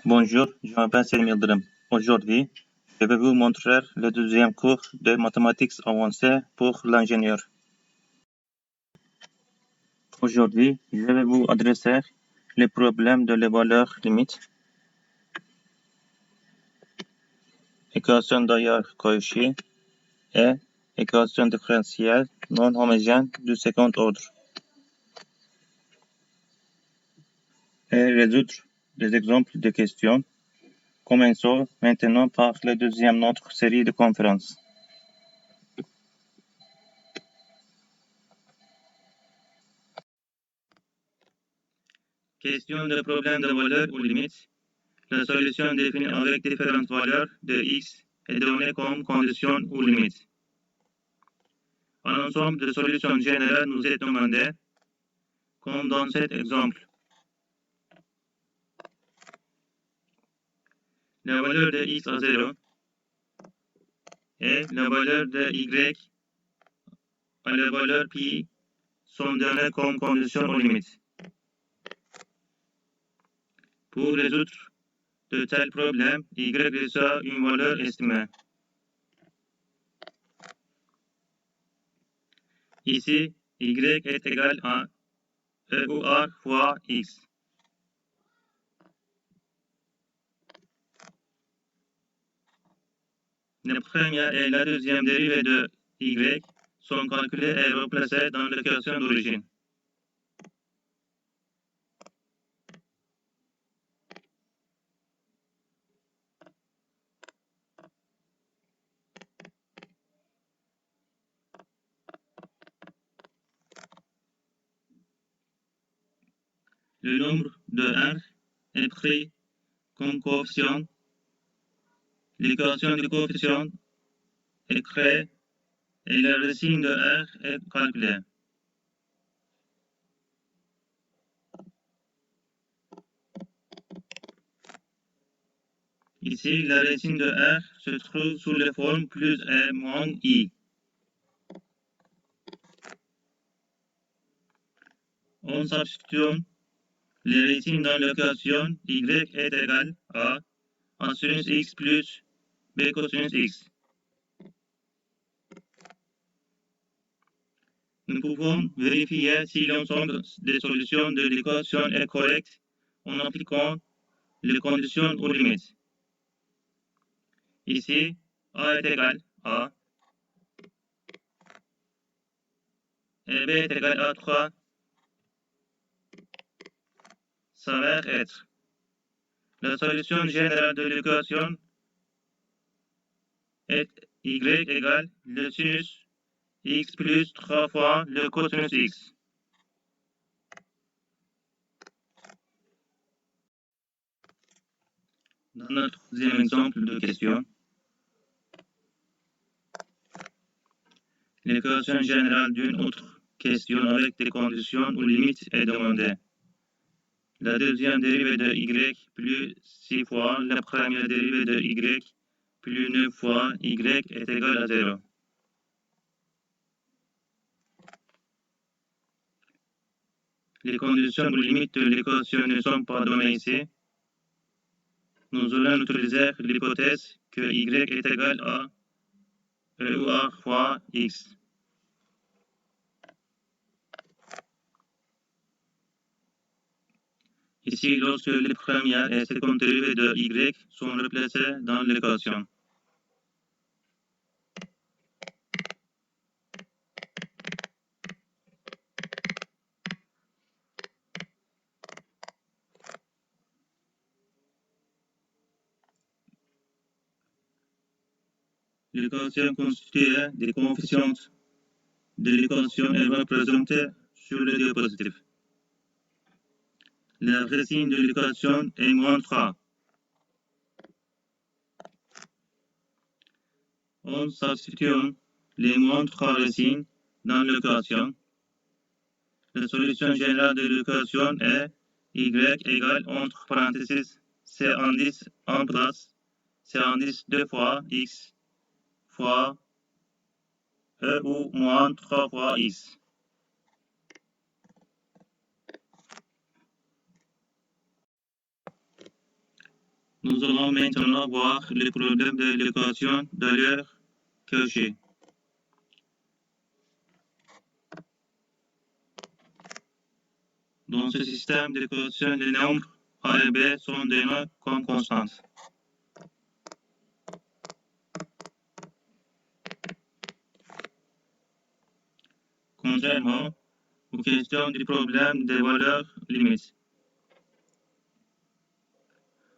Bonjour, je m'appelle Selim Yıldırım. Aujourd'hui, je vais vous montrer le deuxième cours de mathématiques avancées pour l'ingénieur. Aujourd'hui, je vais vous adresser les problèmes de les valeurs limites, équation d'Euler-Cauchy et équation différentielle non homogène du second ordre, et résoudre des exemples de questions. Commençons maintenant par la deuxième notre série de conférences. Question de problème de valeur ou limite. La solution définie avec différentes valeurs de x est donnée comme condition ou limite. Un ensemble de solutions générales nous est demandé, comme dans cet exemple. La valeur de x à 0 et la valeur de y à la valeur pi sont données comme condition ou limite. Pour résoudre de tels problèmes, y reçoit une valeur estimée. Ici, y est égal à EUR fois x. La première et la deuxième dérivée de y sont calculées et replacées dans l'équation d'origine. Le nombre de R est pris comme coefficient. L'équation du coefficient est créée et la racine de R est calculée. Ici, la racine de R se trouve sous la forme plus et moins I. En substituant les racines dans l'équation, y est égal à A sinus x plus B cosinus x. Nous pouvons vérifier si l'ensemble des solutions de l'équation est correct en appliquant les conditions ou limites. Ici, A est égal à et B est égal à 3 s'avère être. La solution générale de l'équation est y égale le sinus x plus 3 fois le cosinus x. Dans notre deuxième exemple de question, l'équation générale d'une autre question avec des conditions ou limites est demandée. La deuxième dérivée de y plus 6 fois la première dérivée de y plus 9 fois y est égal à 0. Les conditions ou limites de l'équation ne sont pas données ici. Nous allons utiliser l'hypothèse que y est égal à EUR fois x. Ici, lorsque les premières et secondes dérivées de y sont replacées dans l'équation. L'équation constituée des coefficients de l'équation est représentée sur le diapositive. La racine de l'équation est moins 3. En substituant les moins 3 racines dans l'équation, la solution générale de l'équation est y égale entre parenthèses c indice 1 plus c indice 2 fois x fois e ou moins 3 fois x. Nous allons maintenant voir les problèmes de l'équation de leur Cauchy. Dans ce système d'équation, les nombres A et B sont donnés comme constantes. Contrairement aux questions du problème des valeurs limites,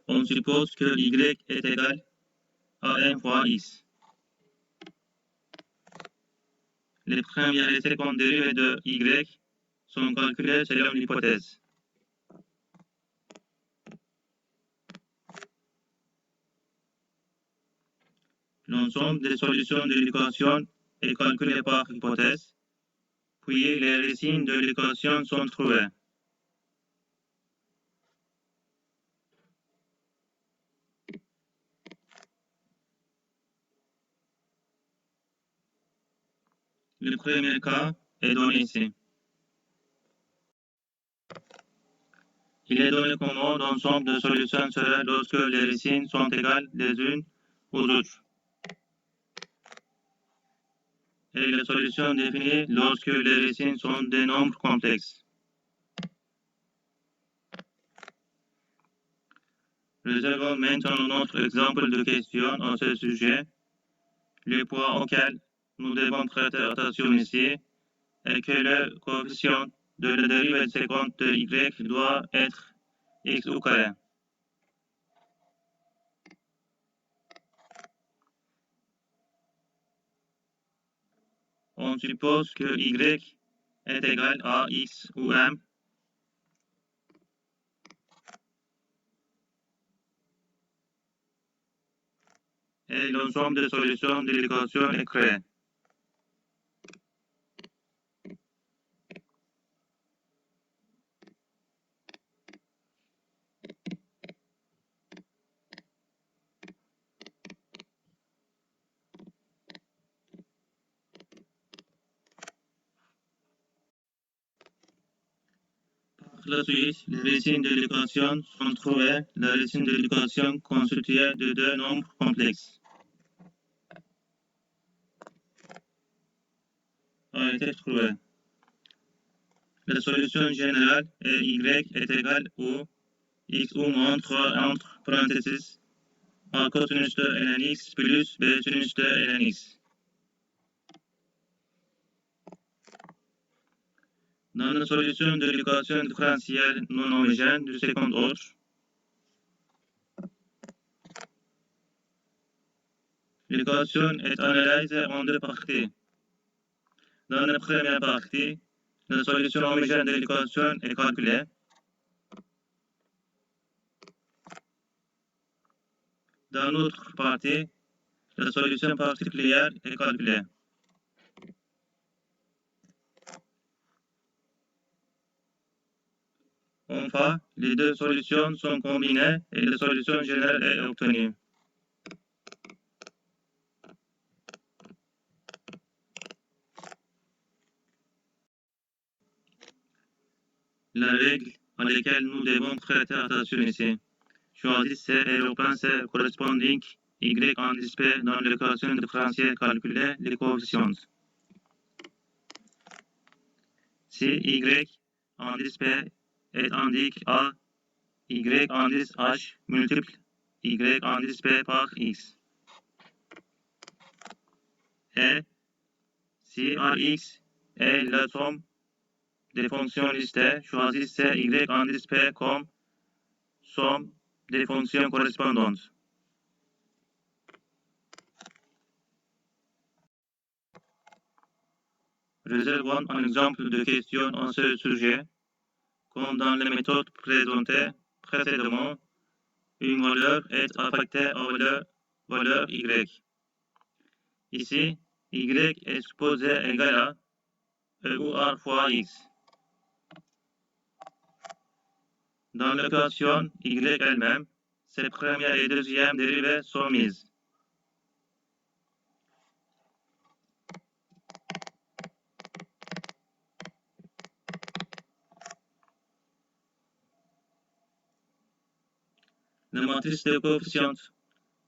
on suppose que y est égal à n fois x. Les premières et secondes dérivées de y sont calculées selon l'hypothèse. L'ensemble des solutions de l'équation est calculé par hypothèse, puis les racines de l'équation sont trouvées. Le premier cas est donné ici. Il est donné comment l'ensemble de solutions serait lorsque les racines sont égales les unes aux autres. Et la solution définie lorsque les racines sont des nombres complexes. Réservons maintenant notre exemple de question à ce sujet. Le point auquel nous devons prêter attention ici est que le coefficient de la dérivée seconde de y doit être x au carré. On suppose que y est égal à x ou m. Et l'ensemble des solutions de l'équation est créé. Par la suite, les racines de l'équation sont trouvées. La racine de l'équation constituée de deux nombres complexes a été trouvée. La solution générale est y est égal au x ou moins 3 entre parenthèses a cosinus de ln x plus b sinus de ln x. Dans la solution de l'équation différentielle non homogène du second ordre, l'équation est analysée en deux parties. Dans la première partie, la solution homogène de l'équation est calculée. Dans l'autre partie, la solution particulière est calculée. Enfin, les deux solutions sont combinées et la solution générale est obtenue. La règle à laquelle nous devons prêter attention ici. Choisissez et replacez corresponding y indice p dans l'équation différentielle calculée les coefficients. Si y indice p est indique a, y indice h multiple y indice p par x. Et si Rx est la somme des fonctions listées, choisissez y indice p comme somme des fonctions correspondantes. Réservons un exemple de question à ce sujet. Comme dans les méthodes présentées précédemment, une valeur est affectée à la valeur y. Ici, y est supposé égal à E ou R fois x. Dans l'équation y elle-même, ses premières et deuxièmes dérivées sont mises. La matrice de coefficients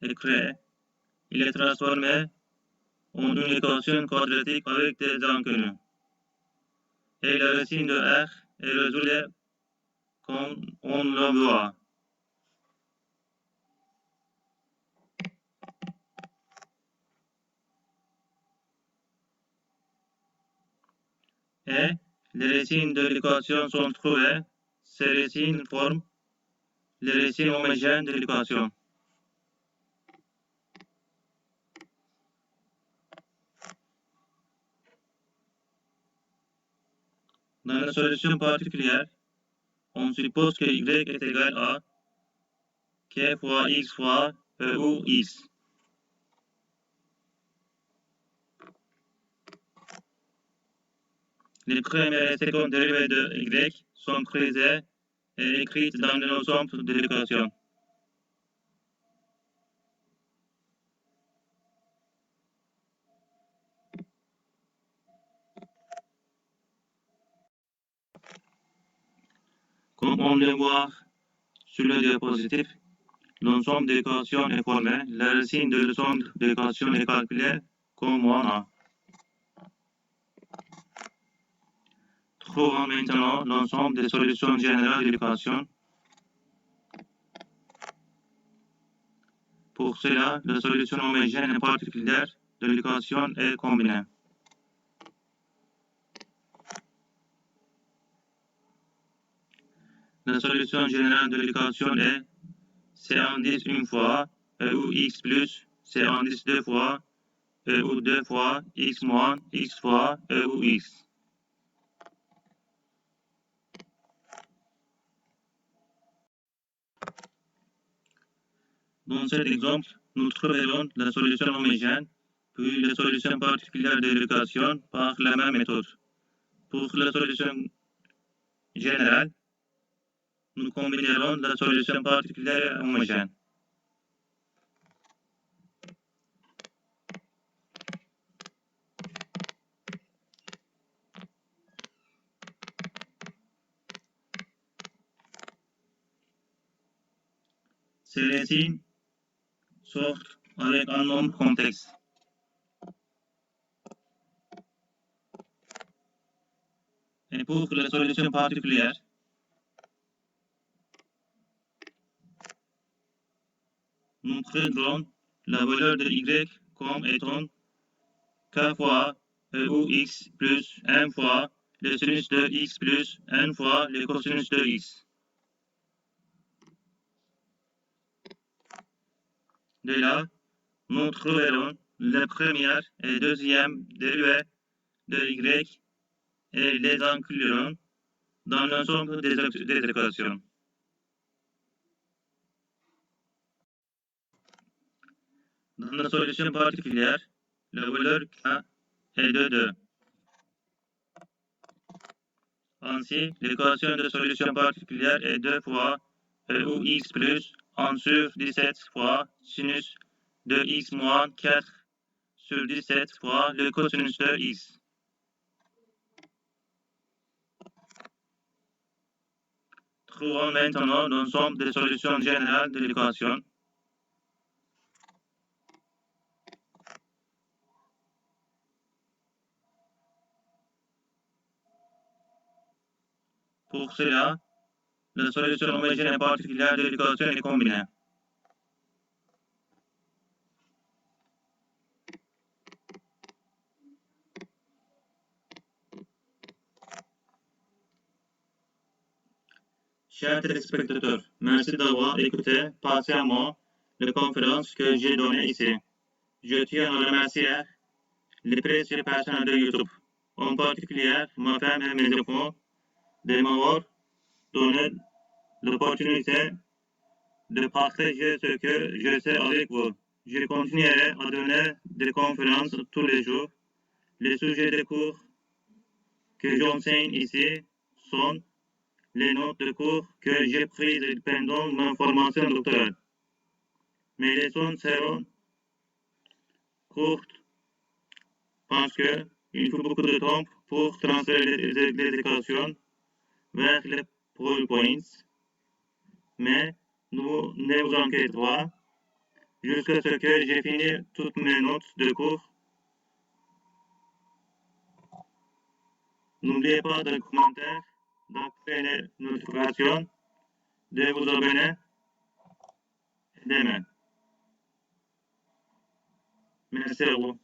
est créée. Il est transformé en une équation quadratique avec des inconnus. Et la racine de R est résoluée comme on le voit. Et les racines de l'équation sont trouvées. Ces racines forment les racines homogènes de l'équation. Dans la solution particulière, on suppose que y est égal à k fois x fois e ou x. Les premières et secondes dérivées de y sont prises et écrites dans l'ensemble de l'équation. Comme on le voit sur le diapositive, l'ensemble des équations est formé. La racine de l'ensemble des équations est calculée comme 1a. Trouvons maintenant l'ensemble des solutions générales de l'équation. Pour cela, la solution homogène et particulière de l'équation est combinée. La solution générale de l'équation est C indice une fois E ou x plus C indice deux fois E ou deux fois x moins x fois E ou x. Dans cet exemple, nous trouverons la solution homogène, puis la solution particulière de l'équation par la même méthode. Pour la solution générale, nous combinerons la solution particulière et homogène. Ces racines sortent avec un nombre complexe. Et pour la solution particulière, nous prendrons la valeur de y comme étant k fois e ou x plus 1 fois le sinus de x plus 1 fois le cosinus de x. De là, nous trouverons la première et deuxième dérivée de y et les inclurons dans l'ensemble des équations. Dans la solution particulière, la valeur k est de 2. Ainsi, l'équation de solution particulière est 2 fois e ou x plus 1 sur 17 fois sinus de x moins 4 sur 17 fois le cosinus de x. Trouvons maintenant l'ensemble des solutions générales de l'équation. Pour cela, la solution homogène et particulière de l'équation est combinée. Chers téléspectateurs, merci d'avoir écouté patiemment la conférence que j'ai donnée ici. Je tiens à remercier les précieux personnes de YouTube, en particulier ma femme et mes enfants, de m'avoir donné l'opportunité de partager ce que je sais avec vous. Je continuerai à donner des conférences tous les jours. Les sujets de cours que j'enseigne ici sont les notes de cours que j'ai prises pendant ma formation doctorale. Mes leçons seront courtes parce qu'il faut beaucoup de temps pour transférer les équations vers les PowerPoints, mais ne vous inquiétez pas, jusqu'à ce que j'ai fini toutes mes notes de cours. N'oubliez pas de commenter, d'activer les notifications, de vous abonner et d'aimer. Merci à vous.